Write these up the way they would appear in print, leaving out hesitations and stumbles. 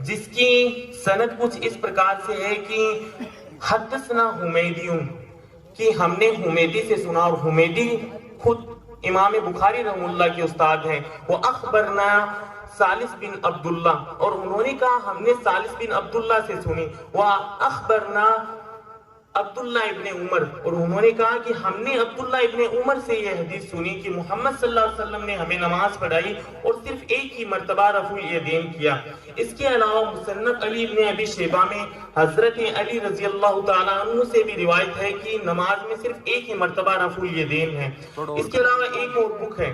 جس کی سند کچھ اس پرکار سے ہے کہ حدثنا حمیدیون، کہ ہم نے حمیدی سے سنا، اور حمیدی خود امام بخاری رحم اللہ کے استاد ہیں. وہ اخبرنا ثالث بن عبداللہ، اور انہوں نے کہا ہم نے ثالث بن عبداللہ سے سنی. وہ اخبرنا عبداللہ ابن عمر، اور انہوں نے کہا کہ ہم نے عبداللہ ابن عمر سے یہ حدیث سنی کہ محمد صلی اللہ علیہ وسلم نے ہمیں نماز پڑھائی اور صرف ایک ہی مرتبہ رفع الیدین کیا. اس کے علاوہ مصنف علی ابن ابی شیبہ میں حضرت علی رضی اللہ تعالیٰ عنہ سے بھی روایت ہے کہ نماز میں صرف ایک ہی مرتبہ رفع الیدین ہے. اس کے علاوہ ایک اور بک ہے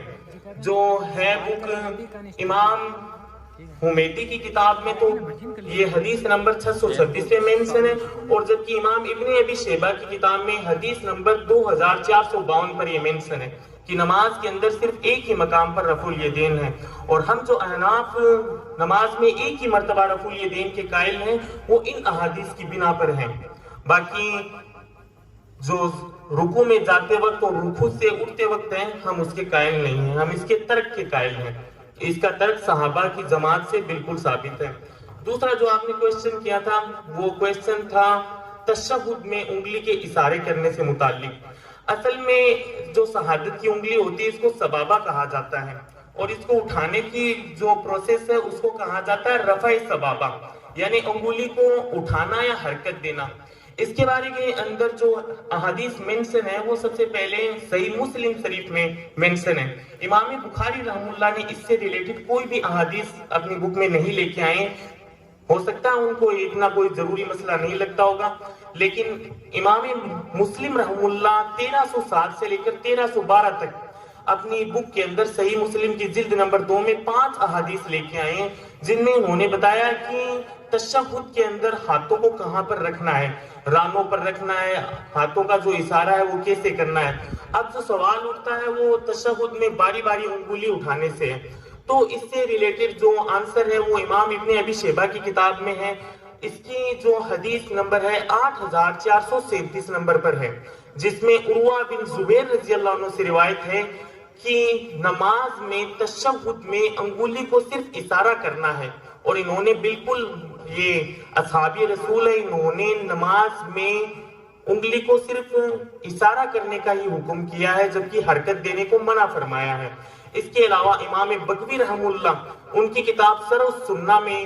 جو ہے بک امام حمیدی کی کتاب میں، تو یہ حدیث نمبر 636 میں مینشن ہے، اور جبکہ امام ابن ابی شیبہ کی کتاب میں حدیث نمبر 2452 پر یہ مینشن ہے کہ نماز کے اندر صرف ایک ہی مقام پر رفع الیدین ہے. اور ہم جو احناف نماز میں ایک ہی مرتبہ رفع الیدین کے قائل ہیں وہ ان احادیث کی بنا پر ہیں. باقی جو رکوع میں جاتے وقت اور رکوع سے اٹھتے وقت ہیں ہم اس کے قائل نہیں ہیں، ہم اس کے ترک کے قائل ہیں. اس کا ترک صحابہ کی جماعت سے بالکل ثابت ہے. دوسرا جو آپ نے کوئسچن کیا تھا وہ کوئسچن تھا تشہد میں انگلی کے اشارے کرنے سے متعلق. اصل میں جو شہادت کی انگلی ہوتی ہے اس کو سبابہ کہا جاتا ہے، اور اس کو اٹھانے کی جو پروسیس ہے اس کو کہا جاتا ہے رفع سبابہ، یعنی انگلی کو اٹھانا یا حرکت دینا. اس کے بارے کے اندر جو احادیث مینشن ہے وہ سب سے پہلے صحیح مسلم شریف میں مینشن ہے. امام بخاری رحم اللہ نے اس سے ریلیٹڈ کوئی بھی احادیث اپنی بک میں نہیں لے کے آئے. ہو سکتا ہے ان کو اتنا کوئی ضروری مسئلہ نہیں لگتا ہوگا، لیکن امام مسلم رحم اللہ 1307 سے لے کر 1312 تک اپنی بک کے اندر صحیح مسلم کی جلد نمبر 2 میں 5 احادیث لے کے آئے ہیں جن میں انہوں نے بتایا کہ تشہد کے اندر ہاتھوں کو کہاں پر رکھنا ہے، رانوں پر رکھنا ہے، ہاتھوں کا جو اشارہ ہے وہ کیسے کرنا ہے. اب جو سوال اٹھتا ہے وہ تشہد میں باری باری انگلی اٹھانے سے ہے، تو اس سے ریلیٹڈ جو آنسر ہے وہ امام ابن ابی شیبہ کی کتاب میں ہے. اس کی جو حدیث نمبر ہے 8437 نمبر پر ہے، جس میں عروہ بن زبیر رضی اللہ عنہ سے روایت ہے کہ نماز میں تشہد میں انگلی کو صرف اشارہ کرنا ہے. اور انہوں نے بالکل، یہ اصحابی رسول ہے، انہوں نے نماز میں انگلی کو صرف اشارہ کرنے کا ہی حکم کیا ہے جبکہ حرکت دینے کو منع فرمایا ہے. اس کے علاوہ امام بغوی رحم اللہ ان کی کتاب شرح السنہ میں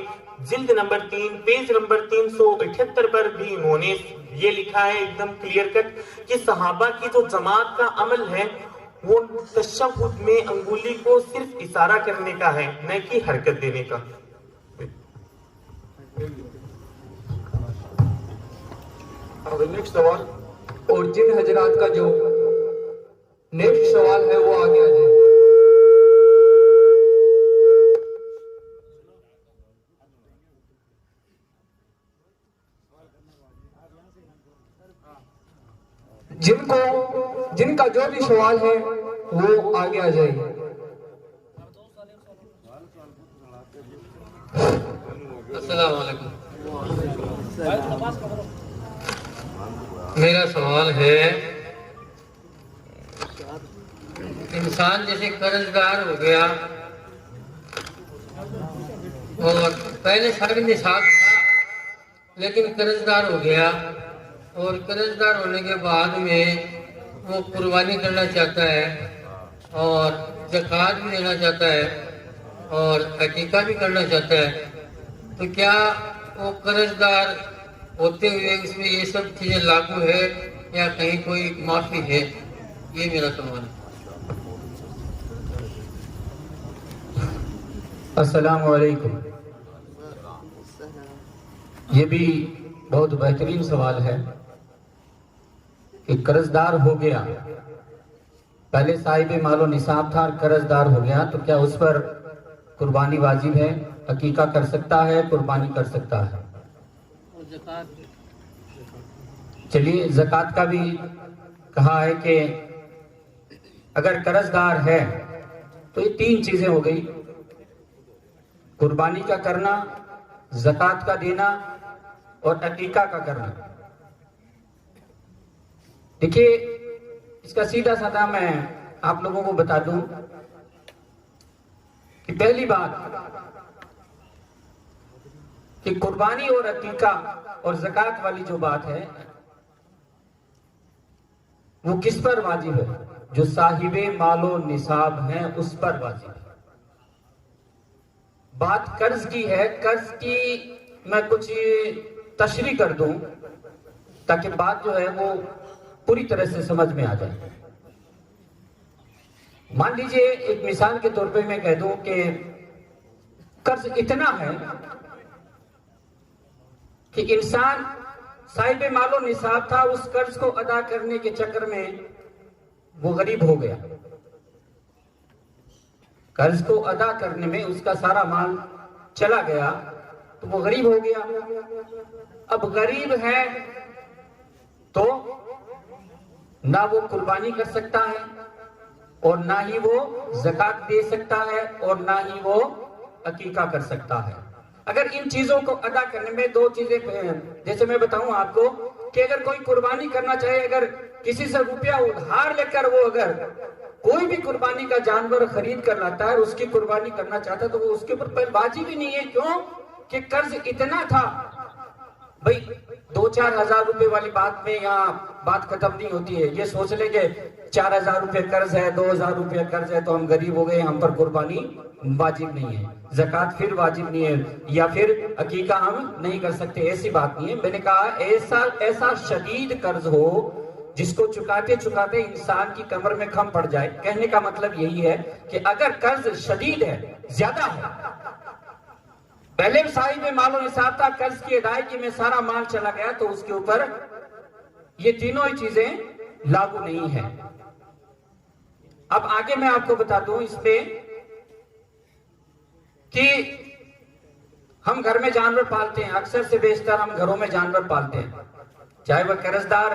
جلد نمبر 3 پیج نمبر 378 پر بھی انہوں نے یہ لکھا ہے ایک دم کلیئر کٹ کہ صحابہ کی جو جماعت کا عمل ہے وہ تشہد میں انگلی کو صرف اشارہ کرنے کا ہے، نہ کہ حرکت دینے کا. نیکسٹ سوال، اور جن حضرات کا جو نیکسٹ سوال ہے وہ آگے آ جائے. جن کا جو بھی سوال ہے وہ آگے آ جائے. السلام علیکم. میرا سوال ہے، انسان جیسے قرضدار ہو گیا اور پہلے سارے نصاب تھا لیکن قرضدار ہو گیا، اور قرضدار ہونے کے بعد میں وہ قربانی کرنا چاہتا ہے اور زکوٰۃ بھی دینا چاہتا ہے اور عقیقہ بھی کرنا چاہتا ہے، تو کیا وہ قرضدار ہوتے ہوئے اس میں یہ سب چیزیں لاگو ہے یا کہیں کوئی معافی ہے؟ یہ میرا سوال ہے. السلام علیکم. یہ بھی بہت بہترین سوال ہے کہ قرضدار ہو گیا، پہلے صاحب مال و نصاب تھا اور قرضدار ہو گیا، تو کیا اس پر قربانی واجب ہے؟ عقیقہ کر سکتا ہے، قربانی کر سکتا ہے. چلیے، زکوٰۃ کا بھی کہا ہے کہ اگر قرضدار ہے تو یہ 3 چیزیں ہو گئی: قربانی کا کرنا، زکوٰۃ کا دینا اور عقیقہ کا کرنا. دیکھیے، اس کا سیدھا سادہ میں آپ لوگوں کو بتا دوں کہ پہلی بات کہ قربانی اور عقیقہ اور زکوٰۃ والی جو بات ہے وہ کس پر واجب ہے؟ جو صاحب مال و نصاب ہیں اس پر واجب ہے۔ بات قرض کی ہے، قرض کی میں کچھ تشریح کر دوں تاکہ بات جو ہے وہ پوری طرح سے سمجھ میں آ جائے۔ مان لیجئے ایک مثال کے طور پہ میں کہہ دوں کہ قرض اتنا ہے کہ انسان صاحب مال و نصاب تھا، اس قرض کو ادا کرنے کے چکر میں وہ غریب ہو گیا۔ قرض کو ادا کرنے میں اس کا سارا مال چلا گیا تو وہ غریب ہو گیا۔ اب غریب ہے تو نہ وہ قربانی کر سکتا ہے اور نہ ہی وہ زکوٰۃ دے سکتا ہے اور نہ ہی وہ عقیقہ کر سکتا ہے۔ اگر ان چیزوں کو ادا کرنے میں دو چیزیں، جیسے میں بتاؤں آپ کو کہ اگر کوئی قربانی کرنا چاہے، اگر کسی سے روپیہ ادھار لے کر وہ اگر کوئی بھی قربانی کا جانور خرید کر لاتا ہے اور اس کی قربانی کرنا چاہتا ہے تو وہ اس کے اوپر واجب ہی نہیں ہے۔ کیوں کہ قرض اتنا تھا۔ بھئی 2-4 ہزار روپے والی بات میں یہاں بات ختم نہیں ہوتی ہے۔ یہ سوچ لے کہ 4,000 روپے قرض ہے، 2,000 روپے قرض ہے تو ہم غریب ہو گئے، ہم پر قربانی واجب نہیں ہے، زکوٰۃ پھر واجب نہیں ہے، یا پھر عقیقہ ہم نہیں کر سکتے، ایسی بات نہیں ہے۔ میں نے کہا ایسا شدید قرض ہو جس کو چکاتے چکاتے انسان کی کمر میں کھم پڑ جائے۔ کہنے کا مطلب یہی ہے کہ اگر قرض شدید ہے، زیادہ ہے، پہلے صاحب مال و نصاب تھا، قرض کی ادائیگی میں سارا مال چلا گیا تو اس کے اوپر یہ تینوں ہی چیزیں لاگو نہیں ہیں۔ اب آگے میں آپ کو بتا دوں اس پہ کہ ہم گھر میں جانور پالتے ہیں، اکثر سے بیشتر ہم گھروں میں جانور پالتے ہیں، چاہے وہ قرض دار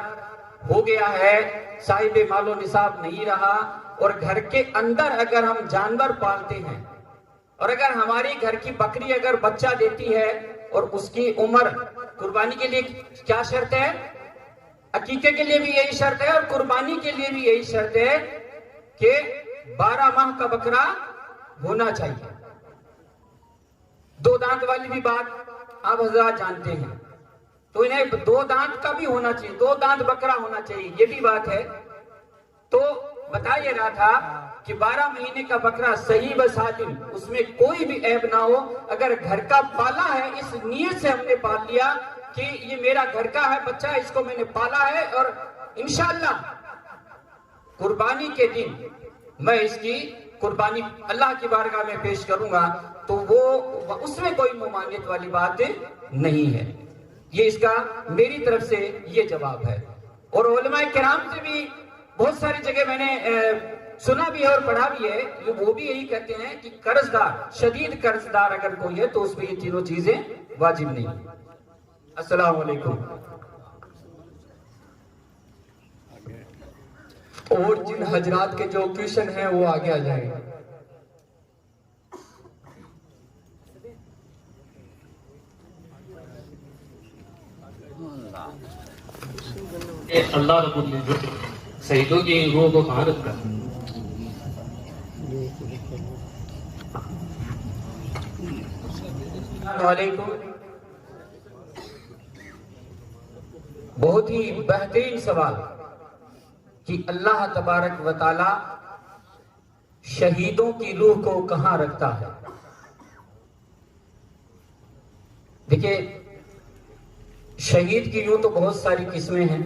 ہو گیا ہے، صاحب مال و نصاب نہیں رہا، اور گھر کے اندر اگر ہم جانور پالتے ہیں اور اگر ہماری گھر کی بکری اگر بچہ دیتی ہے اور اس کی عمر، قربانی کے لیے کیا شرط ہے؟ عقیقے کے لیے بھی یہی شرط ہے اور قربانی کے لیے بھی یہی شرط ہے کہ 12 ماہ کا بکرا ہونا چاہیے۔ 2 دانت والی بھی بات آپ حضرات جانتے ہیں، تو انہیں 2 دانت کا بھی ہونا چاہیے، 2 دانت بکرا ہونا چاہیے، یہ بھی بات ہے۔ تو بتا یہ رہا تھا کہ 12 مہینے کا بکرا صحیح و سالم، اس میں کوئی بھی عیب نہ ہو، اگر گھر کا پالا ہے، اس نیت سے ہم نے پال لیا کہ یہ میرا گھر کا ہے بچہ، اس کو میں نے پالا ہے اور انشاءاللہ قربانی کے دن میں اس کی قربانی اللہ کی بارگاہ میں پیش کروں گا، تو وہ اس میں کوئی ممانعت والی بات نہیں ہے۔ یہ اس کا میری طرف سے یہ جواب ہے۔ اور علماء کرام سے بھی بہت ساری جگہ میں نے سنا بھی ہے اور پڑھا بھی ہے، وہ بھی یہی کہتے ہیں کہ قرض دار، شدید قرض دار اگر کوئی ہے تو اس پہ یہ تینوں چیزیں واجب نہیں۔ السلام علیکم۔ اور جن حضرات کے جو کویشچن ہیں وہ آگے آ جائیں۔ اللہ رب العزت شہیدوں کی روح کو کہاں رکھتا ہے؟ السلام علیکم۔ بہت ہی بہترین سوال کہ اللہ تبارک و تعالی شہیدوں کی روح کو کہاں رکھتا ہے۔ دیکھیں، شہید کی یوں تو بہت ساری قسمیں ہیں،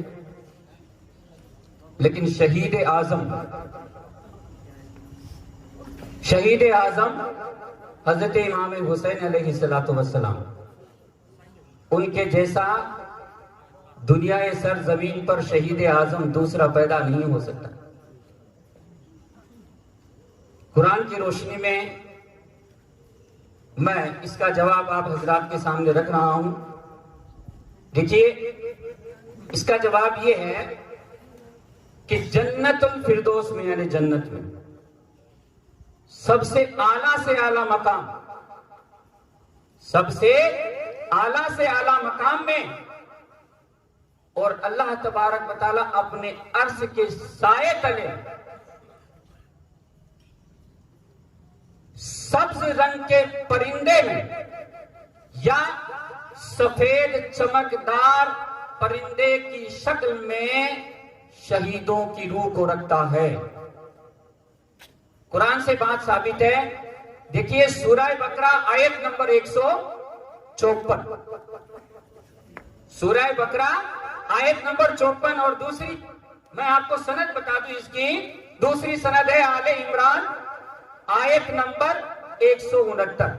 لیکن شہید اعظم حضرت امام حسین علیہ السلام، ان کے جیسا دنیا سر زمین پر شہید اعظم دوسرا پیدا نہیں ہو سکتا۔ قرآن کی روشنی میں اس کا جواب آپ حضرات کے سامنے رکھ رہا ہوں۔ دیکھیے، اس کا جواب یہ ہے کہ جنت الفردوس میں، یعنی جنت میں سب سے اعلیٰ سے اعلیٰ مقام، سب سے اعلیٰ سے اعلیٰ مقام میں، اور اللہ تبارک و تعالیٰ اپنے عرش کے سائے تلے سبز رنگ کے پرندے میں یا سفید چمکدار پرندے کی شکل میں شہیدوں کی روح کو رکھتا ہے. قرآن سے بات ثابت ہے. دیکھیے سورہ بقرہ آیت نمبر 154. سورہ بقرہ آیت نمبر 54. اور دوسری میں آپ کو سند بتا دوں اس کی. دوسری سند ہے آل عمران آیت نمبر 169.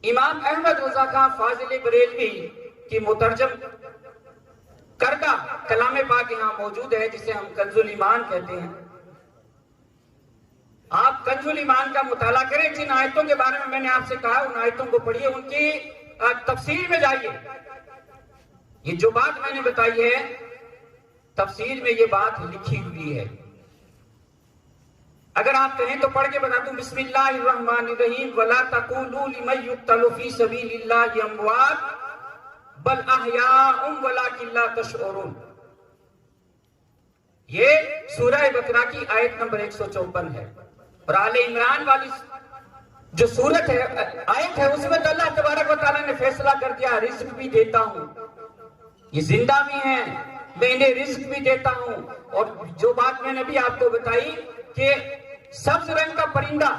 امام احمد رضا خان فاضل بریلوی کی مترجم کردہ کلام پاک یہاں موجود ہے جسے ہم کنز الایمان کہتے ہیں. آپ کنز الایمان کا مطالعہ کریں. جن آیتوں کے بارے میں نے آپ سے کہا ان آیتوں کو پڑھیے, ان کی تفسیر میں جائیے. یہ جو بات میں نے بتائی ہے تفسیر میں یہ بات لکھی ہوئی ہے. اگر آپ کہیں تو پڑھ کے بتا دوں. بسم اللہ الرحمن الرحیم. وَلَا تَقُولُوا لِمَن يُقْتَلُ فِي سَبِيلِ اللَّهِ أَمْوَاتٌ بَلْ أَحْيَاءٌ وَلَٰكِن لَّا تَشْعُرُونَ. یہ سورہ بقرہ کی آیت نمبر 154 ہے. اور آل عمران والی جو سورت ہے آیت ہے اس میں تو اللہ تبارک و تعالیٰ نے فیصلہ کر دیا رزق بھی دیتا ہوں, یہ زندہ بھی ہیں, میں انہیں رزق بھی دیتا ہوں. اور جو بات میں نے بھی آپ کو بتائی کہ سبز رنگ کا پرندہ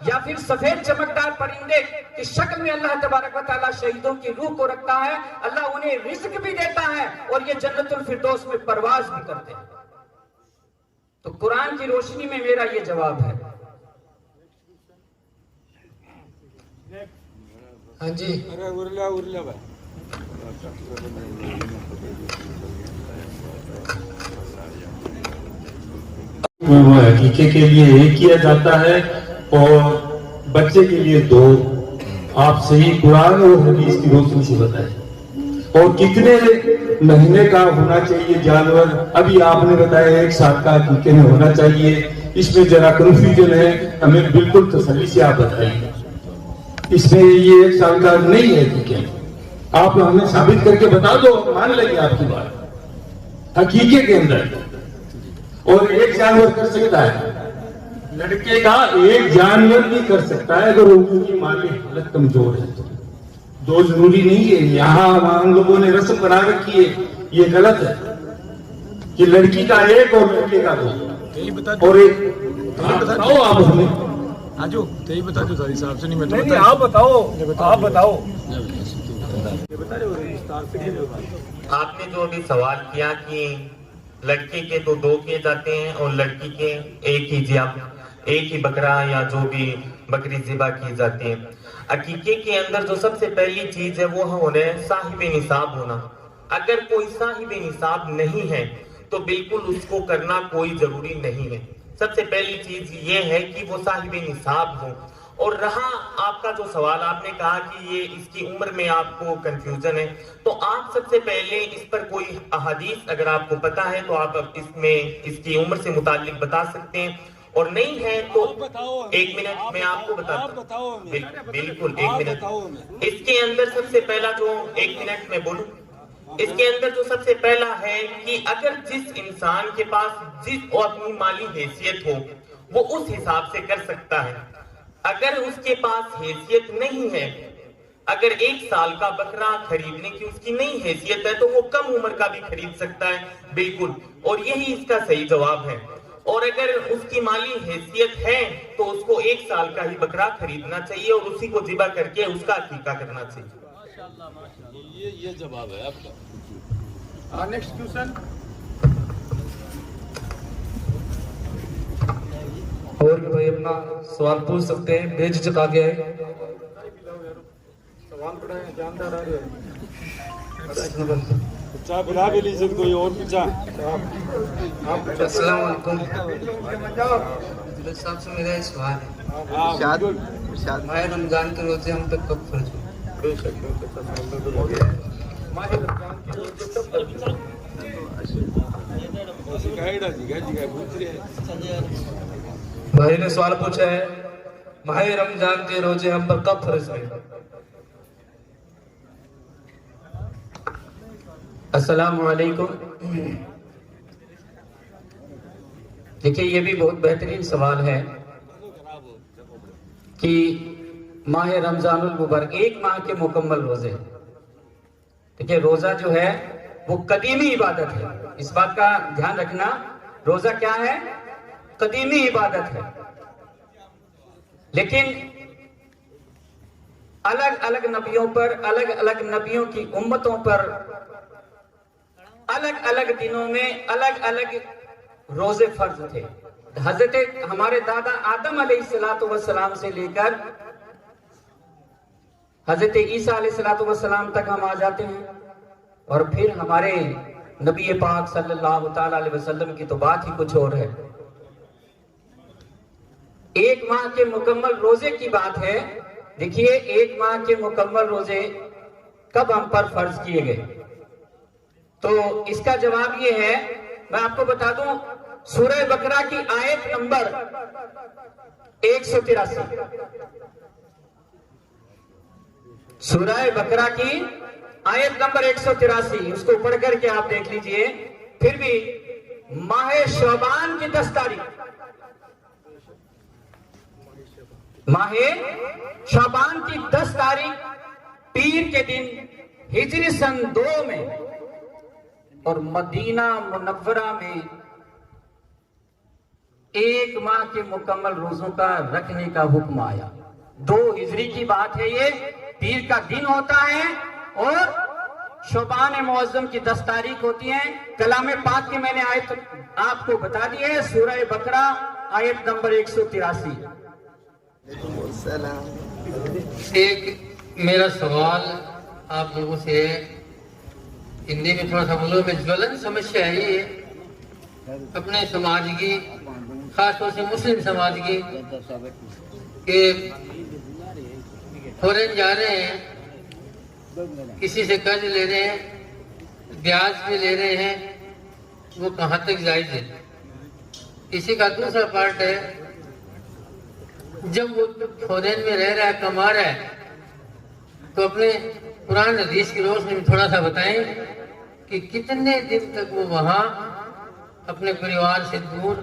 یا پھر سفید چمکدار پرندے کی شکل میں اللہ تبارک و تعالیٰ شہیدوں کی روح کو رکھتا ہے. اللہ انہیں رزق بھی دیتا ہے اور یہ جنت الفردوس میں پرواز بھی کرتے ہیں. تو قرآن کی روشنی میں میرا یہ جواب ہے. ہاں جی وہ عقیقے کے لیے ایک کیا جاتا ہے اور بچے کے لیے 2. آپ صحیح قرآن اور حدیث کی روشنی سے بتائیں. اور کتنے مہینے کا ہونا چاہیے جانور؟ ابھی آپ نے بتایا 1 سال کا عقیقے میں ہونا چاہیے. اس میں ذرا کنفیوژن ہے, ہمیں بالکل تسلی سے آپ بتائیے. اس میں یہ 1 سال کا نہیں ہے عقیقے. آپ ہمیں ثابت کر کے بتا دو, مان لیں گے آپ کی بات. عقیقے کے اندر اور ایک جانور کر سکتا ہے, لڑکے کا ایک جانور بھی کر سکتا ہے اگر ان کی مالی حالت کمزور ہے تو. 2 ضروری نہیں ہے. یہاں ہم لوگوں نے رسم بنا رکھی ہے, یہ غلط ہے کہ لڑکی کا 1 اور لڑکے کا 2 اور ایک. بتاؤ آپ ہمیں, بتا دو ساری صاحب سے. نہیں آپ بتاؤ, آپ بتاؤ. آپ نے جو ابھی سوال کیا کہ لڑکے کے تو 2 کیے جاتے ہیں اور لڑکی کے ایک ہی بکرا یا جو بھی بکری ذبح کی جاتی ہے. عقیقے کے اندر جو سب سے پہلی چیز ہے وہ ہونا ہے صاحب نصاب ہونا. اگر کوئی صاحب نصاب نہیں ہے تو بالکل اس کو کرنا کوئی ضروری نہیں ہے. سب سے پہلی چیز یہ ہے کہ وہ صاحب نصاب ہو. اور رہا آپ کا جو سوال, آپ نے کہا کہ یہ اس کی عمر میں آپ کو کنفیوژن ہے, تو آپ سب سے پہلے اس پر کوئی احادیث اگر آپ کو پتا ہے تو آپ اس میں اس کی عمر سے متعلق بتا سکتے ہیں, اور نہیں ہے تو 1 منٹ میں آپ کو بتاتا ہوں. بالکل 1 منٹ. اس کے اندر سب سے پہلا جو 1 منٹ میں بولوں, اس کے اندر جو سب سے پہلا ہے کہ اگر جس انسان کے پاس جس اپنی مالی حیثیت ہو وہ اس حساب سے کر سکتا ہے. اگر اس کے پاس حیثیت نہیں ہے, اگر 1 سال کا بکرا خریدنے کی اس کی نہیں حیثیت ہے تو وہ کم عمر کا بھی خرید سکتا ہے. بالکل, اور یہی اس کا صحیح جواب ہے. اور اگر اس کی مالی حیثیت ہے تو اس کو 1 سال کا ہی بکرا خریدنا چاہیے اور اسی کو ذبح کر کے اس کا عقیقہ کرنا چاہیے. یہ جواب ہے آپ کا. Next question. اور بھی بھائی اپنا سوال پوچھ سکتے ہیں, بے جھجک آگے آئے. سوال پڑھائیں, جاندار آ رہے ہیں. چاہ بلا بھی لی سکتے, کوئی اور پیچھا. السلام علیکم. صاحب سے میرا ایک سوال ہے, ماہ رمضان کے روزے ہم تک کب فرض ہوئے؟ بھائی نے سوال پوچھا ہے ماہ رمضان کے روزے ہم پر کب فرض ہوئے؟ السلام علیکم. دیکھیں یہ بھی بہت بہترین سوال ہے کہ ماہ رمضان المبارک 1 ماہ کے مکمل روزے. دیکھیے روزہ جو ہے وہ قدیمی عبادت ہے. اس بات کا دھیان رکھنا، روزہ کیا ہے؟ قدیمی عبادت ہے. لیکن الگ الگ نبیوں پر، الگ الگ نبیوں کی امتوں پر الگ الگ دنوں میں الگ الگ روزے فرض تھے. حضرت ہمارے دادا آدم علیہ السلام سے لے کر حضرت عیسیٰ علیہ السلام تک ہم آ جاتے ہیں، اور پھر ہمارے نبی پاک صلی اللہ تعالی علیہ وسلم کی تو بات ہی کچھ اور ہے. 1 ماہ کے مکمل روزے کی بات ہے. دیکھیے 1 ماہ کے مکمل روزے کب ہم پر فرض کیے گئے؟ تو اس کا جواب یہ ہے، میں آپ کو بتا دوں، سورہ بقرہ کی آیت نمبر 183. سورہ بقرہ کی آیت نمبر 183، اس کو پڑھ کر کے آپ دیکھ لیجئے. پھر بھی ماہ شعبان کی 10 تاریخ، ماہ شعبان کی 10 تاریخ پیر کے دن ہجری سن 2 میں اور مدینہ منورہ میں 1 ماہ کے مکمل روزوں کا رکھنے کا حکم آیا. 2 ہجری کی بات ہے، یہ پیر کا دن ہوتا ہے اور شعبان معظم کی 10 تاریخ ہوتی ہے. کلام پاک کی میں نے آیت آپ کو بتا دی ہے، سورہ بقرہ آیت نمبر 183. ایک میرا سوال آپ لوگوں سے ہے، ہندی میں تھوڑا سا بولو. میں جولن سمسیا ہے یہ اپنے سماج کی، خاص طور سے مسلم سماج کی، کہ فورن جا رہے ہیں، کسی سے قرض لے رہے ہیں، بیاج پہ لے رہے ہیں، وہ کہاں تک جائز ہے؟ اسی کا دوسرا پارٹ ہے، جب وہ فورن میں رہ رہا ہے، کما رہا ہے، تو اپنے قرآن حدیث کی روشنی میں تھوڑا سا بتائیں کہ کتنے دن تک وہ وہاں اپنے پریوار سے دور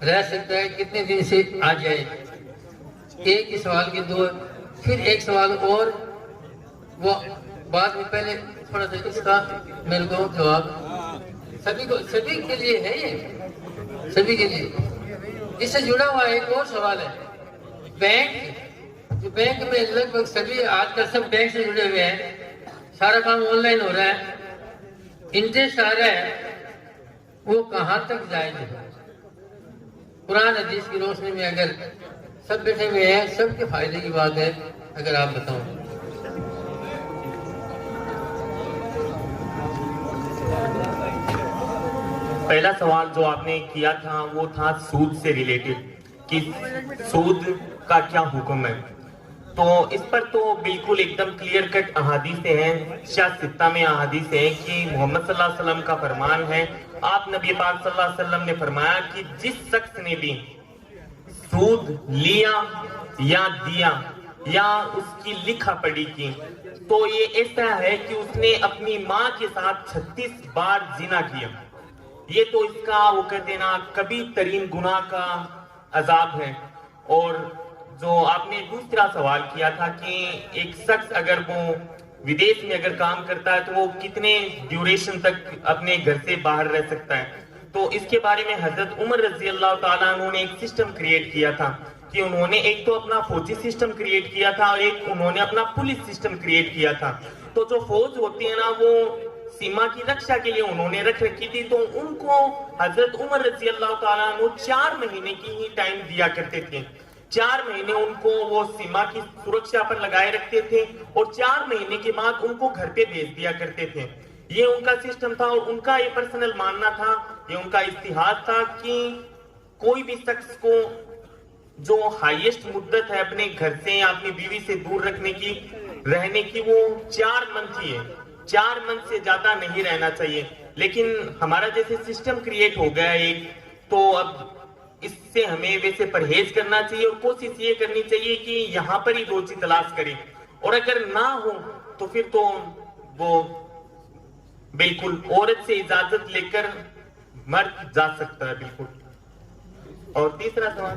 رہ سکتا ہے، کتنے دن سے آ جائے. ایک ہی سوال کے 2. پھر ایک سوال اور، وہ بعد میں پہلے تھوڑا سا اس کا میرے کو جواب سبھی کے لیے ہے، یہ سبھی کے لیے. اس سے جڑا ہوا ایک اور سوال ہے، بینک میں لگ بھگ سبھی آج کل سب بینک سے جڑے ہوئے ہیں، سارا کام آن لائن ہو رہا ہے، انٹرسٹ آ رہا ہے، وہ کہاں تک جائز ہے؟ قرآن حدیث کی روشنی میں اگر سب بیٹھے ہوئے ہیں، سب کے فائدے کی بات ہے، اگر آپ بتاؤں. پہلا سوال جو آپ نے کیا تھا وہ تھا سود سے ریلیٹڈ، کہ سود کا کیا حکم ہے. تو اس پر تو بالکل ایک دم کلیئر کٹ احادیث ہیں، شاید 6 میں احادیث ہیں کہ محمد صلی اللہ علیہ وسلم کا فرمان ہے، آپ نبی پاک صلی اللہ علیہ وسلم نے فرمایا کہ جس شخص نے بھی سود لیا یا دیا یا اس کی لکھا پڑھی کی، تو یہ ایسا ہے کہ اس نے اپنی ماں کے ساتھ 36 بار زنا کیا. یہ تو اس کا وہ کہتے ہیں نا کبھی ترین گناہ کا عذاب ہے. اور جو آپ نے دوسرا سوال کیا تھا کہ ایک شخص اگر وہ ودیش میں اگر کام کرتا ہے تو وہ کتنے ڈیوریشن تک اپنے گھر سے باہر رہ سکتا ہے، تو اس کے بارے میں حضرت عمر رضی اللہ تعالیٰ عنہ نے ایک سسٹم کریٹ کیا تھا کہ انہوں نے ایک تو اپنا فوجی سسٹم کریٹ کیا تھا اور ایک انہوں نے اپنا پولیس سسٹم کریٹ کیا تھا. تو جو فوج ہوتی ہے نا وہ سیما کی رکشا کے لیے انہوں نے رکھ رکھی تھی، تو ان کو حضرت عمر رضی اللہ تعالیٰ عنہ 4 مہینے کی ہی ٹائم دیا کرتے تھے. 4 مہینے ان کو وہ سیما کی سرکشا پر لگائے رکھتے تھے اور 4 مہینے کے بعد ان کو گھر پہ بھیج دیا کرتے تھے. یہ ان کا سسٹم تھا اور ان کا یہ پرسنل ماننا تھا، یہ ان کا اجتہاد تھا کہ کوئی بھی شخص کو جو ہائیسٹ مدت ہے اپنے گھر سے یا اپنی بیوی سے دور رکھنے کی رہنے کی وہ 4 منتھ ہی ہے، 4 منتھ سے زیادہ نہیں رہنا چاہیے. لیکن ہمارا جیسے سسٹم کریٹ ہو گیا ایک، تو اب اس سے ہمیں ویسے پرہیز کرنا چاہیے اور کوشش یہ کرنی چاہیے کہ یہاں پر ہی روزی تلاش کریں، اور اگر نہ ہو تو پھر تو وہ بالکل عورت سے اجازت لے کر مرد جا سکتا ہے بالکل. اور تیسرا سوال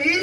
3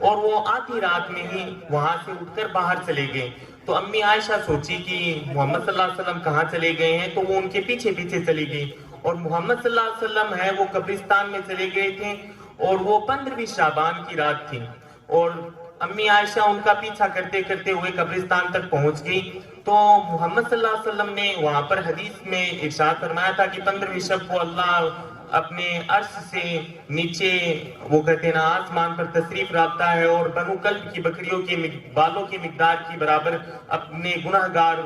اور وہ آدھی رات میں ہی وہاں سے اٹھ کر باہر چلے گئے. تو امی عائشہ سوچی کہ محمد صلی اللہ علیہ وسلم کہاں چلے گئے ہیں, تو وہ ان کے پیچھے پیچھے چلی گئی. اور محمد صلی اللہ علیہ وسلم ہے وہ قبرستان میں چلے گئے تھے, اور وہ 15ویں شعبان کی رات تھی, اور امی عائشہ ان کا پیچھا کرتے کرتے ہوئے قبرستان تک پہنچ گئی. تو محمد صلی اللہ علیہ وسلم نے وہاں پر حدیث میں ارشاد فرمایا تھا کہ 15ویں شب کو اللہ اپنے عرش سے نیچے وہ کہتے ہیں نا آسمان پر تشریف رکھتا ہے, اور بنو کلب کی بکریوں کے بالوں کی مقدار کی برابر اپنے گناہگار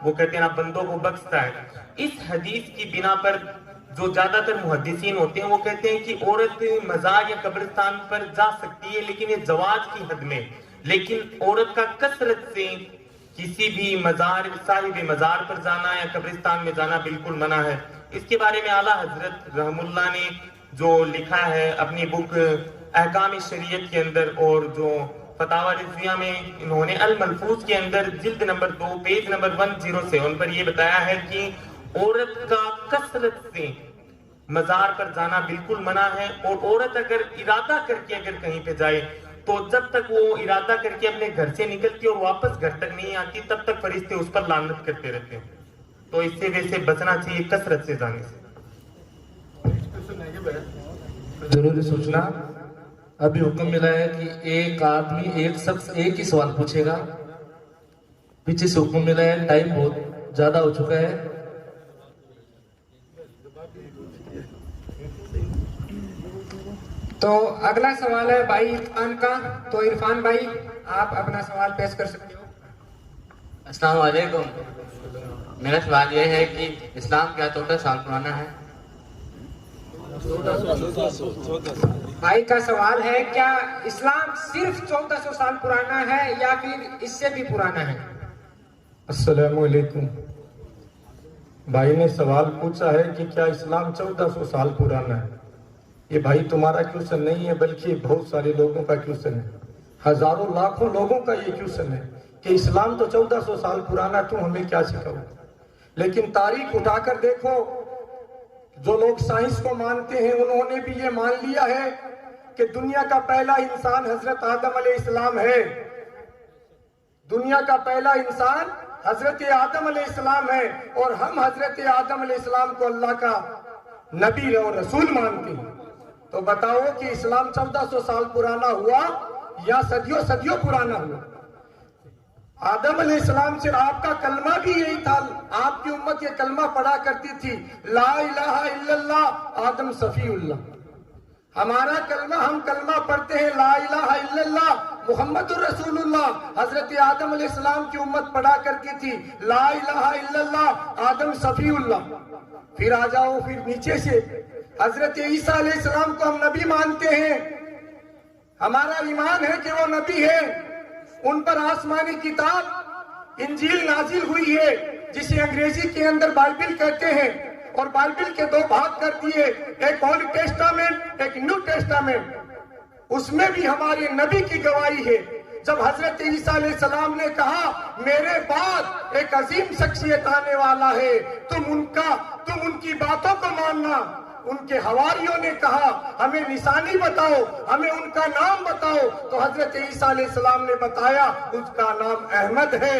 وہ کہتے ہیں نا بندوں کو بخشتا ہے. اس حدیث کی بنا پر جو زیادہ تر محدثین ہوتے ہیں وہ کہتے ہیں کہ عورت مزار یا قبرستان پر جا سکتی ہے, لیکن یہ زواج کی حد میں. لیکن عورت کا کثرت سے کسی بھی مزار صاحب مزار پر جانا یا قبرستان میں جانا بالکل منع ہے. اس کے بارے میں اعلیٰ حضرت رحم اللہ نے جو لکھا ہے اپنی بک احکام شریعت کے اندر, اور جو فتاوی رضویہ میں انہوں نے الملفوظ کے اندر جلد نمبر 2 پیج نمبر 107 پر یہ بتایا ہے کہ عورت کا کثرت سے مزار پر جانا بالکل منع ہے. اور عورت اگر ارادہ کر کے اگر کہیں پہ جائے تو جب تک وہ ارادہ کر کے اپنے گھر سے نکلتی اور واپس گھر تک نہیں آتی تب تک فرشتے اس پر لعنت کرتے رہتے ہیں. تو اس سے ویسے بچنا چاہیے کثرت سے جانے سے. ضروری سوچنا, ابھی حکم ملا ہے کہ ایک آدمی ایک شخص ایک ہی سوال پوچھے گا. پیچھے سے حکم ملا ہے, ٹائم بہت زیادہ ہو چکا ہے. تو اگلا سوال ہے بھائی عرفان کا. تو عرفان بھائی آپ اپنا سوال پیش کر سکتے ہو. السلام علیکم. میرا سوال یہ ہے کہ اسلام کیا 14 سال پرانا ہے؟ بھائی کا سوال ہے کیا اسلام صرف 1400 سال پرانا ہے یا پھر اس سے بھی پرانا ہے؟ السلام علیکم. بھائی نے سوال پوچھا ہے کہ کیا اسلام 1400 سال پرانا ہے. یہ بھائی تمہارا کوشچن نہیں ہے بلکہ بہت سارے لوگوں کا کوشچن ہے, ہزاروں لاکھوں لوگوں کا یہ کوشچن ہے کہ اسلام تو 1400 سال پرانا, تم ہمیں کیا سکھاؤ. لیکن تاریخ اٹھا کر دیکھو, جو لوگ سائنس کو مانتے ہیں انہوں نے بھی یہ مان لیا ہے کہ دنیا کا پہلا انسان حضرت آدم علیہ السلام ہے. دنیا کا پہلا انسان حضرت آدم علیہ السلام ہے, اور ہم حضرت آدم علیہ السلام کو اللہ کا نبی اور رسول مانتے ہیں. تو بتاؤ کہ اسلام 1400 سال پرانا ہوا یا صدیوں صدیوں پرانا ہوا؟ آدم علیہ السلام سے آپ کا کلمہ بھی یہی تھا. آپ کی امت یہ کلمہ پڑھا کرتی تھی, لا الہ الا اللہ آدم صفی اللہ. ہمارا کلمہ, ہم کلمہ پڑھتے ہیں لا الہ الا اللہ محمد الرسول اللہ. حضرت آدم علیہ السلام کی امت پڑھا کرتی تھی لا الہ الا اللہ آدم صفی اللہ. پھر آ جاؤ پھر نیچے سے, حضرت عیسیٰ علیہ السلام کو ہم نبی مانتے ہیں. ہمارا ایمان ہے کہ وہ نبی ہے. ان پر آسمانی کتاب انجیل نازل ہوئی ہے جسے انگریزی کے اندر بائبل کہتے ہیں, اور بائبل کے 2 بھاگ کر دیے, ایک اولڈ ٹیسٹامنٹ ایک نیو ٹیسٹامنٹ. اس میں بھی ہمارے نبی کی گواہی ہے. جب حضرت عیسیٰ علیہ السلام نے کہا میرے بعد ایک عظیم شخصیت آنے والا ہے, تم ان کی باتوں کو ماننا. ان کے حواریوں نے کہا ہمیں نشانی بتاؤ, ہمیں ان کا نام بتاؤ. تو حضرت عیسیٰ علیہ السلام نے بتایا اس کا نام احمد ہے.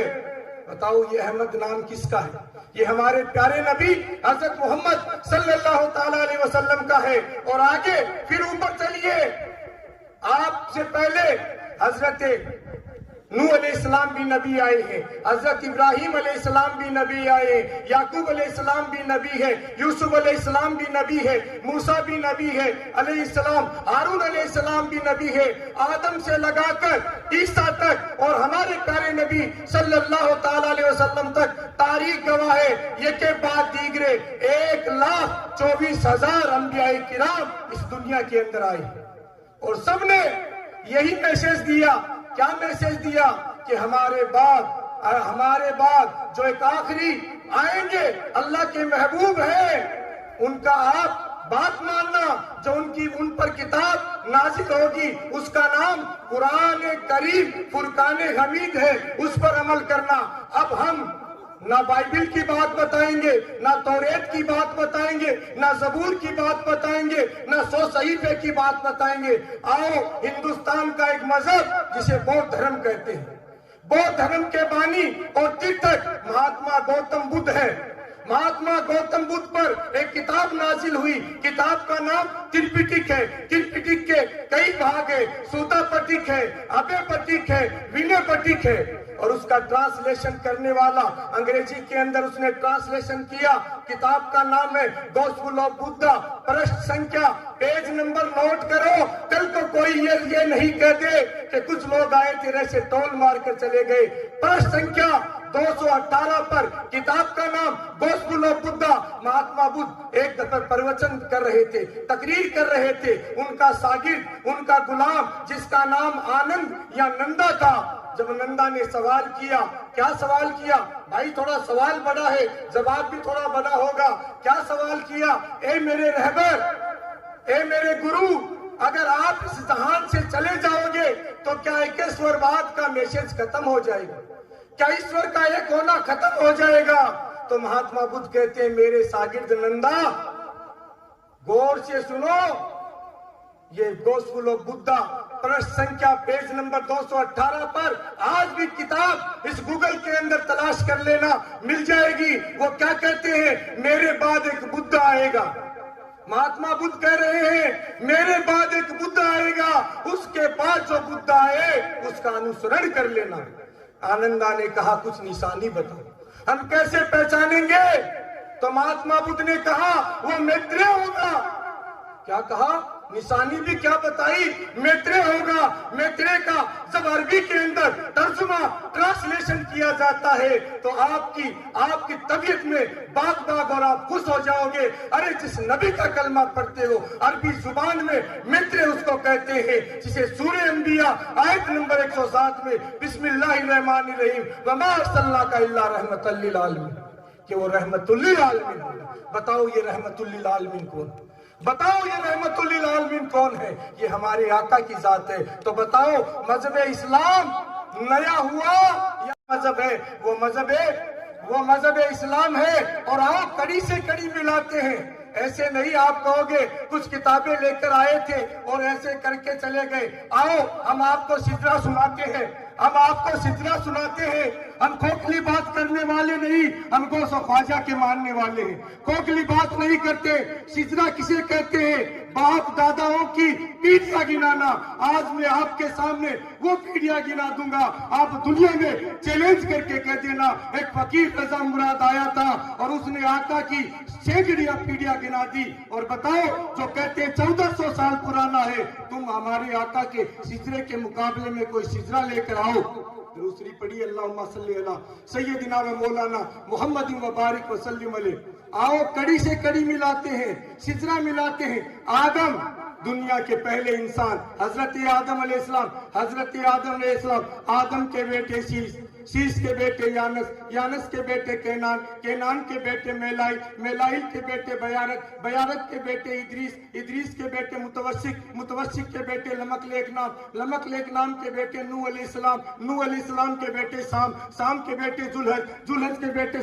بتاؤ یہ احمد نام کس کا ہے؟ یہ ہمارے پیارے نبی حضرت محمد صلی اللہ تعالی علیہ وسلم کا ہے. اور آگے پھر اوپر چلیے, آپ سے پہلے حضرت نوح علیہ السلام بھی نبی آئے ہیں, حضرت ابراہیم علیہ السلام بھی نبی آئے ہیں, یعقوب علیہ السلام بھی نبی ہے, یوسف علیہ السلام بھی نبی ہے, موسیٰ بھی نبی ہے علیہ السلام, ہارون علیہ السلام بھی نبی ہے. آدم سے لگا کر عیسیٰ تک اور ہمارے پیارے نبی صلی اللہ تعالی علیہ وسلم تک تاریخ گواہ ہے. یہ کے بعد دیگرے 1,24,000 انبیاء کرام اس دنیا کے اندر آئے, اور سب نے یہی میسج دیا. کیا میسج دیا؟ کہ ہمارے بعد جو ایک آخری آئیں گے اللہ کے محبوب ہیں, ان کا آپ بات ماننا. جو ان پر کتاب نازل ہوگی اس کا نام قرآن کریم فرقان حمید ہے, اس پر عمل کرنا. اب ہم نہ بائبل کی بات بتائیں گے، نہ توریت کی بات بتائیں گے، نہ زبور کی بات بتائیں گے، نہ 100 صحیفے کی بات بتائیں گے۔ آؤ ہندوستان کا ایک مذہب جسے بودھ دھرم کہتے ہیں، بودھ دھرم کے بانی اور تیرتھک مہاتما گوتم بدھ ہے۔ مہاتما گوتم بدھ پر ایک کتاب نازل ہوئی، کتاب کا نام ترپٹک ہے۔ ترپٹک کے کئی بھاگ ہیں، سوتا پٹک ہے، ابے پٹک ہے، وینے پٹک ہے، اور اس کا ٹرانسلیشن کرنے والا انگریزی کے اندر اس نے ٹرانسلیشن کیا۔ کتاب کا نام ہے گوسپل آف بدھا، پرشت سنکھیا، پیج نمبر نوٹ کرو، کل کو کوئی یہ نہیں کہہ دے کہ کچھ لوگ آئے تھے ایسے ٹول مار کر چلے گئے۔ پرشت سنکھیا 218 پر کتاب کا نام گوسپل آف بدھا۔ مہاتما بدھ ایک دفعہ پروچن کر رہے تھے، تقریر کر رہے تھے، ان کا شاگرد، ان کا غلام جس کا نام آنند یا نندا تھا، جب نندا نے سوال کیا، کیا سوال کیا؟ بھائی تھوڑا سوال بڑا ہے، جواب بھی تھوڑا بڑا ہوگا۔ کیا سوال کیا؟ اے میرے رہبر، اے میرے گرو، اگر آپ اس جہان سے چلے جاؤ گے تو کیا ایکیشورواد کا میسج ختم ہو جائے گا؟ کیا ایشور کا ایک ہونا ختم ہو جائے گا؟ تو مہاتما بدھ کہتے ہیں میرے شاگرد نندا غور سے سنو، یہ گوسپل آف بدھا پرشت سنکھیا پیج نمبر 218 پر آج بھی کتاب اس گوگل کے اندر تلاش کر لینا، مل جائے گی۔ وہ کیا کہتے ہیں؟ میرے بعد ایک بدھا آئے گا۔ مہاتما بدھ کہہ رہے ہیں میرے بعد ایک بدھا آئے گا، اس کے بعد جو بدھا آئے اس کا انوسرن کر لینا۔ آنندا نے کہا کچھ نشانی بتاؤ، ہم کیسے پہچانیں گے؟ تو مہاتما بدھ نے کہا وہ میتریہ ہوگا۔ کیا کہا؟ نشانی بھی کیا بتائی؟ میتریہ ہوگا۔ میتریہ کا جب عربی کے اندر ترجمہ ٹرانسلیشن کیا جاتا ہے تو آپ کی طبیعت میں باغ اور آپ خوش ہو جاؤ گے۔ ارے جس نبی کا کلمہ پڑھتے ہو عربی زبان میں میتریہ اس کو کہتے ہیں، جسے سورہ انبیاء آیت نمبر 107 میں بسم اللہ الرحمن الرحیم وما ارسلناک الا رحمۃ للعالمین، کہ وہ رحمت للعالمین ہے۔ بتاؤ یہ رحمت للعالمین کون؟ بتاؤ یہ رحمت للعالمین کون ہے؟ یہ ہمارے آقا کی ذات ہے۔ تو بتاؤ مذہب اسلام نیا ہوا یا مذہب ہے؟ وہ مذہب اسلام ہے۔ اور آؤ کڑی سے کڑی ملاتے ہیں۔ ایسے نہیں آپ کہو گے کچھ کتابیں لے کر آئے تھے اور ایسے کر کے چلے گئے۔ آؤ ہم آپ کو سجدہ سناتے ہیں، ہم آپ کو سجدہ سناتے ہیں۔ ہم کھوکھلی بات کرنے والے نہیں، ہم غوث و خواجہ کے ماننے والے ہیں، کھوکھلی بات نہیں کرتے۔ سجدہ کسے کہتے ہیں؟ باپ داداؤں کی پیڑھیاں گنانا۔ آج میں آپ کے سامنے وہ پیڑھیاں گنا دوں گا، آپ دنیا میں چیلنج کر کے کہہ دینا ایک فقیر رضا مراد آیا تھا اور اس نے آقا کی سینکڑیاں پیڑھیاں گنا دی، اور بتاؤ جو کہتے ہیں 1400 سال پرانا ہے، تم ہمارے آقا کے سجدے کے مقابلے میں کوئی سجدہ لے کر آؤ۔ دوسری پڑھی اللہم صلی علی سیدنا و مولانا محمد مبارک وسلم علیہ۔ آؤ کڑی سے کڑی ملاتے ہیں، سجدہ ملاتے ہیں۔ آدم دنیا کے پہلے انسان حضرت آدم علیہ السلام، حضرت آدم علیہ السلام، آدم کے بیٹے شیش کے بیٹے یانس کے بیٹے کینان کے بیٹے میلائل کے بیٹے بیارت کے بیٹے ادریس کے بیٹے متوسک کے بیٹے لمک نام کے بیٹے نوح علیہ السلام کے بیٹے سام کے بیٹے جلحج کے بیٹے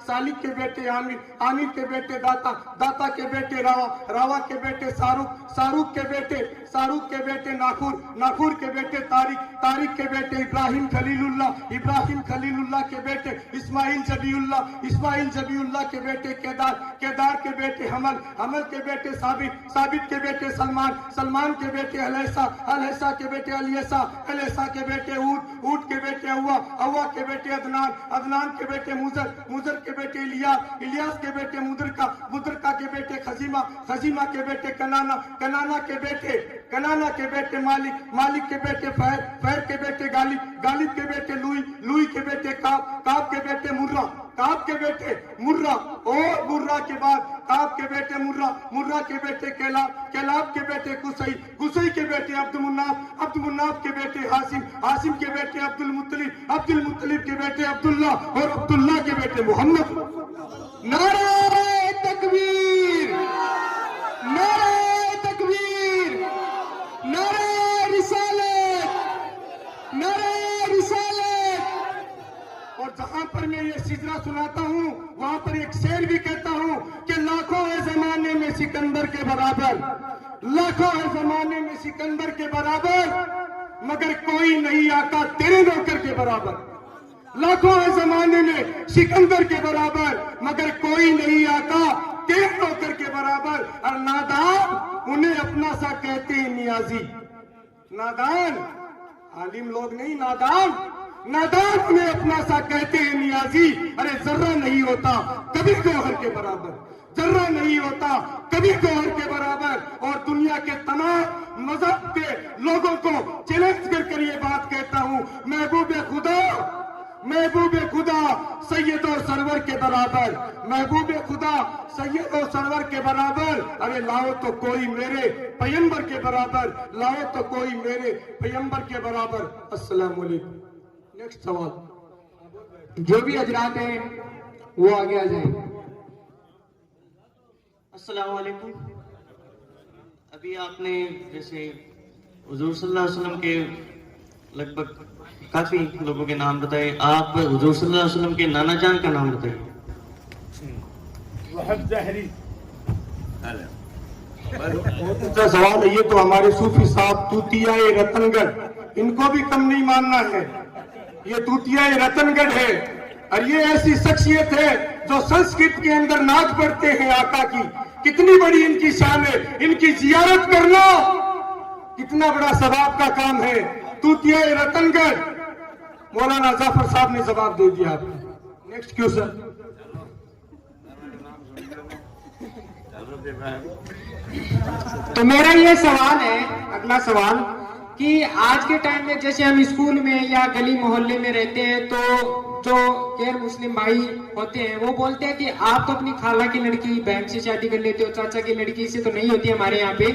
سالک کے بیٹے عامر کے بیٹے داتا کے بیٹے راوا کے بیٹے شاروخ کے بیٹے ناخور کے بیٹے تاریخ کے بیٹے ابراہیم خلیل اللہ کے بیٹے اسماعیل جبی اللہ کے بیٹے کیدار کے بیٹے حمل کے بیٹے ثابت کے بیٹے سلمان کے بیٹے الحسا کے بیٹے الیسا کے بیٹے اود کے بیٹے اوا کے بیٹے عدنان کے بیٹے مزر کے بیٹے الیاس کے بیٹے مدرکا کے بیٹے خزیمہ کے بیٹے کنانا کے بیٹے مالک کے بیٹے فہر کے بیٹے غالب کے بیٹے لوئی کے بیٹے کاب کے بیٹے مرہ اور مرہ کے بعد کاب کے بیٹے مرہ کے بیٹے کیلاب کے بیٹے قصی کے بیٹے عبد مناف کے بیٹے حاسم کے بیٹے عبد المطلب کے بیٹے عبداللہ اور عبداللہ کے بیٹے محمد۔ نعرہ تکبیر، نعرہ تکبیر، نعرہ رسالت، نعرہ رسالت۔ اور جہاں پر میں یہ سجدہ سناتا ہوں وہاں پر ایک شعر بھی کہتا ہوں کہ لاکھوں ہے زمانے میں سکندر کے برابر، لاکھوں ہے زمانے میں سکندر کے برابر، مگر کوئی نہیں آقا تیرے نوکر کے برابر، لاکھوں ہے زمانے میں سکندر کے برابر، مگر کوئی نہیں آقا تیرے نوکر کے برابر۔ اور نادان انہیں اپنا سا کہتے ہیں نیازی، نادان عالم لوگ نہیں، نادان انہیں اپنا سا کہتے ہیں نیازی۔ ارے ذرہ نہیں ہوتا کبھی گوہر کے برابر، ذرہ نہیں ہوتا کبھی گوہر کے برابر۔ اور دنیا کے تمام مذہب کے لوگوں کو چیلنج کر یہ بات کہتا ہوں، محبوب خدا سید اور سرور کے برابر، محبوب خدا سید اور سرور کے برابر۔ ارے لاؤ تو کوئی میرے پیغمبر کے برابر، لاؤ تو کوئی میرے پیغمبر کے برابر۔ السلام علیکم۔ نیکسٹ سوال، جو بھی حضرات ہیں وہ آگے آ جائیں۔ السلام علیکم۔ ابھی آپ نے جیسے حضور صلی اللہ علیہ وسلم کے لگ بھگ کافی لوگوں کے نام بتائے، آپ حضور صلی اللہ علیہ وسلم کے نانا جان کا نام بتائیے۔ سوال ہے یہ تو ہمارے صوفی صاحب توتیا رتن گڑھ، ان کو بھی کم نہیں ماننا ہے، یہ توتیا رتن گڑھ ہے، اور یہ ایسی شخصیت ہے جو سنسکرت کے اندر نعت پڑھتے ہیں آقا کی، کتنی بڑی ان کی شان ہے، ان کی زیارت کرنا کتنا بڑا ثواب کا کام ہے۔ توتیا رتن گڑھ، مولانا ظفر صاحب نے جواب دے دیا آپ نے۔ Next question. تو میرا یہ سوال ہے، اگلا سوال، کہ آج کے ٹائم میں جیسے ہم اسکول میں یا گلی محلے میں رہتے ہیں تو جو غیر مسلم بھائی ہوتے ہیں وہ بولتے ہیں کہ آپ تو اپنی خالہ کی لڑکی بہن سے شادی کر لیتے ہو، چاچا کی لڑکی سے تو نہیں ہوتی ہمارے یہاں پہ،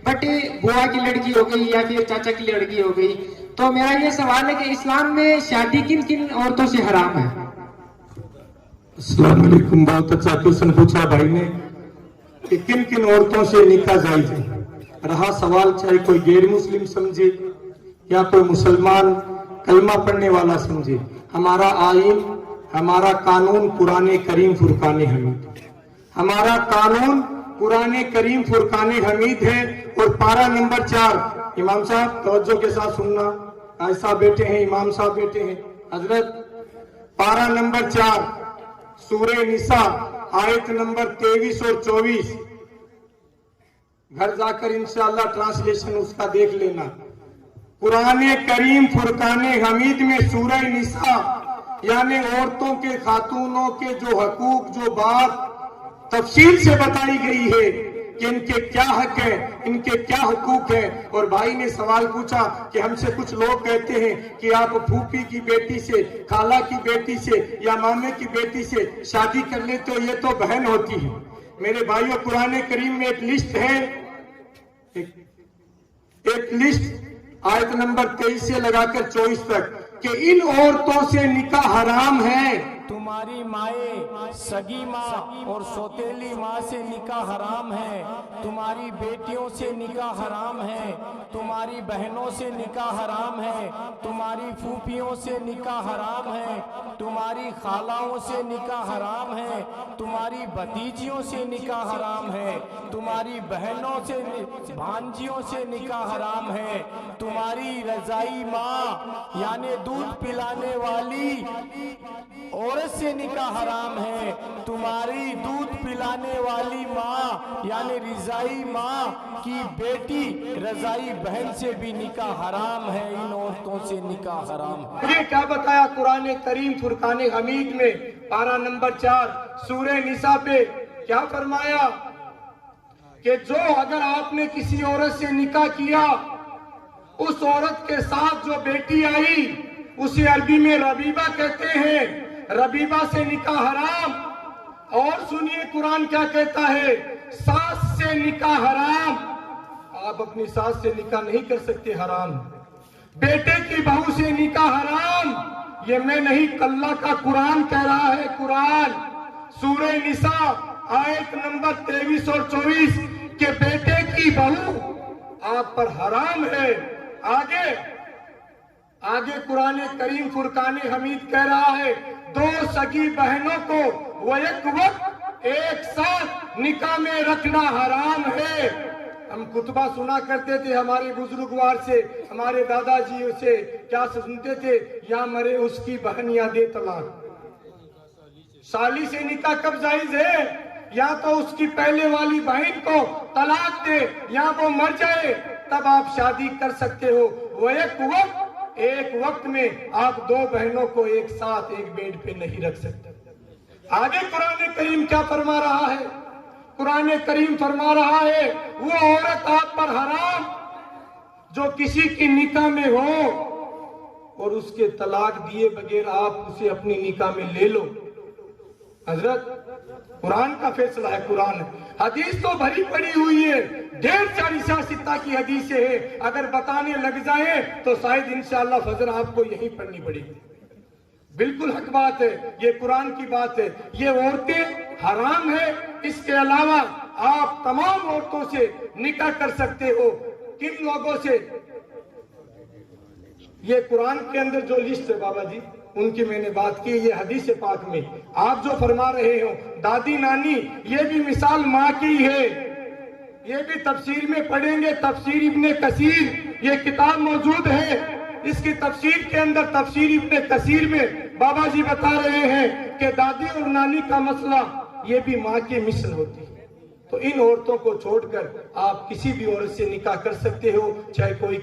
بٹ بوا کی لڑکی ہو گئی یا پھر چاچا کی لڑکی ہو گئی۔ تو میرا یہ سوال ہے کہ اسلام میں شادی کن کن عورتوں سے حرام ہے؟ السلام علیکم۔ بہت اچھا کوشچن پوچھا بھائی نے کہ کن کن عورتوں سے نکاح جائز ہے۔ رہا سوال چاہے کوئی غیر مسلم سمجھے یا کوئی مسلمان کلمہ پڑھنے والا سمجھے، ہمارا آئین، ہمارا قانون قرآن کریم فرقان حمید، ہمارا قانون قرآن کریم فرقان حمید ہے۔ اور پارہ نمبر 4، امام صاحب توجہ کے ساتھ سننا، ایسا بیٹھے ہیں، امام صاحب بیٹھے ہیں، حضرت، پارہ نمبر 4 سورہ نساء آیت نمبر 23 اور 24، گھر جا کر انشاءاللہ ٹرانسلیشن اس کا دیکھ لینا۔ قرآن کریم فرقان حمید میں سورہ نساء یعنی عورتوں کے، خاتونوں کے جو حقوق، جو بات تفصیل سے بتائی گئی ہے کہ ان کے کیا حق ہیں، ان کے کیا حقوق ہیں۔ اور بھائی نے سوال پوچھا کہ ہم سے کچھ لوگ کہتے ہیں کہ آپ پھوپھی کی بیٹی سے، خالہ کی بیٹی سے یا مامے کی بیٹی سے شادی کر لیتے ہو، یہ تو بہن ہوتی ہے۔ میرے بھائیوں، قرآن کریم میں ایک لسٹ ہے، ایک لسٹ آیت نمبر 23 سے لگا کر 24 تک کہ ان عورتوں سے نکاح حرام ہے۔ تمہاری مائیں، سگی ماں اور سوتیلی ماں سے نکاح حرام ہے، تمہاری بیٹیوں سے نکاح حرام ہے، تمہاری بہنوں سے نکاح حرام ہے، تمہاری پھوپھیوں سے نکاح حرام ہے، تمہاری خالاؤں سے نکاح حرام ہے، تمہاری بھتیجیوں سے نکاح حرام ہے، تمہاری بہنوں سے، بھانجیوں سے نکاح حرام ہے، تمہاری رضائی ماں یعنی دودھ پلانے والی عورت سے نکاح حرام ہے، تمہاری دودھ پلانے والی ماں یعنی رضائی ماں کی بیٹی رضائی بہن سے بھی نکاح حرام ہے، ان عورتوں سے نکاح حرام ہے۔ مجھے کیا بتایا قرآن کریم فرقان حمید میں پارہ نمبر 4 سورہ نساء پہ کیا فرمایا کہ جو اگر آپ نے کسی عورت سے نکاح کیا، اس عورت کے ساتھ جو بیٹی آئی اسے عربی میں ربیبہ کہتے ہیں، ربیبہ سے نکاح حرام۔ اور سنیے قرآن کیا کہتا ہے، ساس سے نکاح حرام، آپ اپنی ساس سے نکاح نہیں کر سکتے، حرام۔ بیٹے کی بہو سے نکاح حرام، یہ میں نہیں، اللہ کا قرآن کہہ رہا ہے، قرآن سورہ نساء آیت نمبر 23 اور 24 کہ بیٹے کی بہو آپ پر حرام ہے۔ آگے آگے قرآن کریم فرقان حمید کہہ رہا ہے دو سگی بہنوں کو وہ ایک وقت ایک ساتھ نکاح میں رکھنا حرام ہے. ہم خطبہ سنا کرتے تھے ہمارے بزرگوار سے, ہمارے دادا جی سے, کیا سنتے تھے, یا مرے اس کی بہن یا دے طلاق. سالی سے نکاح کب جائز ہے؟ یا تو اس کی پہلے والی بہن کو طلاق دے یا وہ مر جائے تب آپ شادی کر سکتے ہو. وہ ایک وقت میں آپ دو بہنوں کو ایک ساتھ ایک بیڈ پہ نہیں رکھ سکتے. آگے قرآن کریم کیا فرما رہا ہے؟ قرآن کریم فرما رہا ہے وہ عورت آپ پر حرام جو کسی کی نکاح میں ہو اور اس کے طلاق دیے بغیر آپ اسے اپنی نکاح میں لے لو. حضرت قرآن کا فیصلہ ہے, قرآن. حدیث تو بھری پڑی ہوئی ہے, ڈھیر ساری سیاستہ کی حدیثیں ہیں, اگر بتانے لگ جائیں تو شاید انشاءاللہ فجر آپ کو یہی پڑھنی پڑے گی. بالکل حق بات ہے, یہ قرآن کی بات ہے. یہ عورتیں حرام ہے. اس کے علاوہ آپ تمام عورتوں سے نکاح کر سکتے ہو. کن لوگوں سے؟ یہ قرآن کے اندر جو لسٹ ہے بابا جی ان کی میں نے بات کی, یہ حدیث پاک میں آپ جو فرما رہے ہو دادی نانی, یہ بھی مثال ماں کی ہے. یہ بھی تفسیر میں پڑھیں گے, تفسیر ابن کثیر, یہ کتاب موجود ہے. اس کی تفسیر کے اندر تفسیر ابن کثیر میں بابا جی بتا رہے ہیں کہ دادی اور نانی کا مسئلہ یہ بھی ماں کے مثل ہوتی ہے. تو ان عورتوں کو چھوڑ کر آپ کسی بھی عورت سے نکاح کر سکتے ہو, چاہے کوئی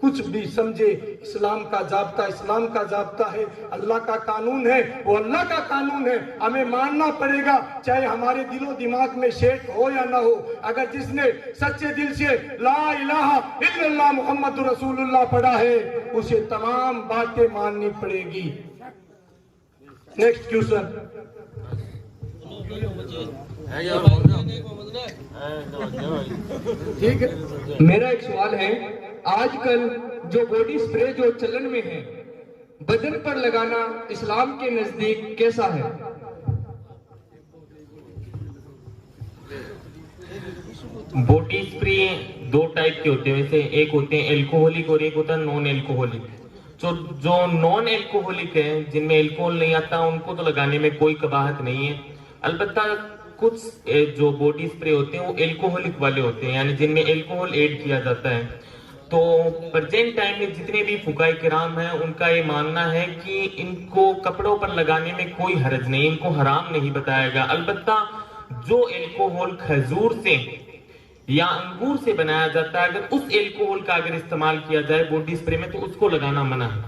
کچھ بھی سمجھے. اسلام کا ضابطہ اسلام کا ضابطہ ہے, اللہ کا قانون ہے وہ اللہ کا قانون ہے, ہمیں ماننا پڑے گا چاہے ہمارے دل و دماغ میں شیخ ہو یا نہ ہو. اگر جس نے سچے دل سے لا الہ الا اللہ محمد رسول اللہ پڑھا ہے اسے تمام باتیں ماننی پڑے گی. Next question. ٹھیک ہے, میرا ایک سوال ہے, آج کل جو باڈی اسپرے جو چلن میں ہے بدن پر لگانا اسلام کے نزدیک کیسا ہے؟ باڈی اسپرے دو ٹائپ کے ہوتے ہیں ویسے, ایک ہوتے ہیں الکوہولک اور ایک ہوتا ہے نان الکوہولک. جو نان الکوہولک ہے جن میں الکوہول نہیں آتا ان کو تو لگانے میں کوئی قباحت نہیں ہے. البتہ کچھ جو باڈی اسپرے ہوتے ہیں وہ الکوہولک والے ہوتے ہیں, یعنی جن میں الکوہول ایڈ کیا جاتا ہے. تو پرزینٹ ٹائم میں جتنے بھی فقہاء کرام ہیں ان کا یہ ماننا ہے کہ ان کو کپڑوں پر لگانے میں کوئی حرج نہیں, ان کو حرام نہیں بتایا گیا. البتہ جو الکوہول کھجور سے یا انگور سے بنایا جاتا ہے اگر اس الکوہول کا اگر استعمال کیا جائے باڈی اسپرے میں تو اس کو لگانا منع ہے.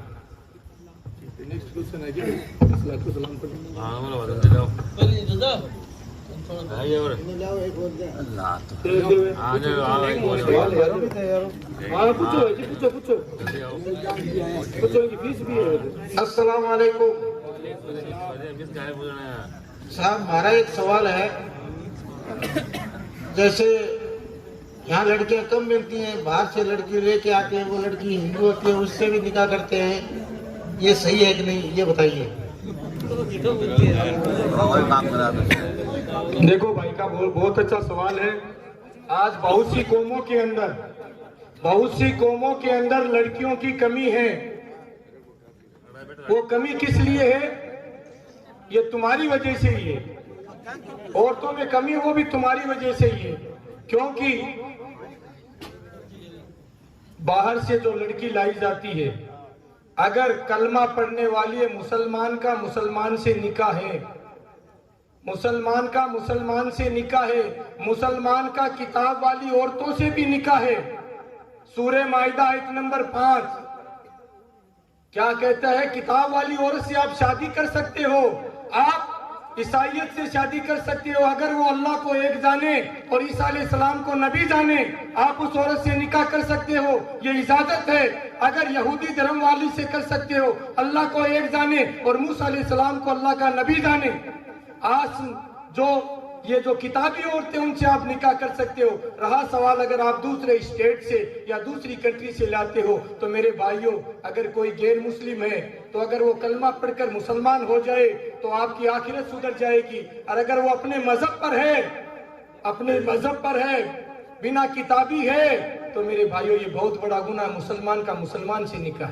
السلام علیکم صاحب, ہمارا ایک سوال ہے, جیسے یہاں لڑکیاں کم ملتی ہیں, باہر سے لڑکی لے کے آتے ہیں, وہ لڑکی ہندو ہوتی ہے اس سے بھی نکاح کرتے ہیں, یہ صحیح ہے کہ نہیں یہ بتائیے. دیکھو بھائی کا بہت اچھا سوال ہے. آج بہت سی قوموں کے اندر لڑکیوں کی کمی ہے. وہ کمی کس لیے ہے؟ یہ تمہاری وجہ سے ہی ہے. عورتوں میں کمی وہ بھی تمہاری وجہ سے ہی ہے, کیونکہ باہر سے جو لڑکی لائی جاتی ہے اگر کلمہ پڑھنے والی ہے, مسلمان کا مسلمان سے نکاح ہے, مسلمان کا مسلمان سے نکاح ہے, مسلمان کا کتاب والی عورتوں سے بھی نکاح ہے. سورہ مائدہ آیت نمبر 5 کیا کہتا ہے؟ کتاب والی عورت سے آپ شادی کر سکتے ہو, آپ عیسائیت سے شادی کر سکتے ہو اگر وہ اللہ کو ایک جانے اور عیسیٰ علیہ السلام کو نبی جانے, آپ اس عورت سے نکاح کر سکتے ہو, یہ اجازت ہے. اگر یہودی دھرم والی سے کر سکتے ہو, اللہ کو ایک جانے اور موسیٰ علیہ السلام کو اللہ کا نبی جانے. آج یہ جو کتابی عورتیں ان سے آپ نکاح کر سکتے ہو. رہا سوال اگر آپ دوسرے اسٹیٹ سے یا دوسری کنٹری سے لاتے ہو تو میرے بھائیوں, اگر کوئی غیر مسلم ہے تو اگر وہ کلمہ پڑھ کر مسلمان ہو جائے تو آپ کی آخرت سدھر جائے گی. اور اگر وہ اپنے مذہب پر ہے بنا کتابی ہے تو میرے بھائیوں یہ بہت بڑا گناہ, مسلمان کا مسلمان سے نکاح.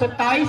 27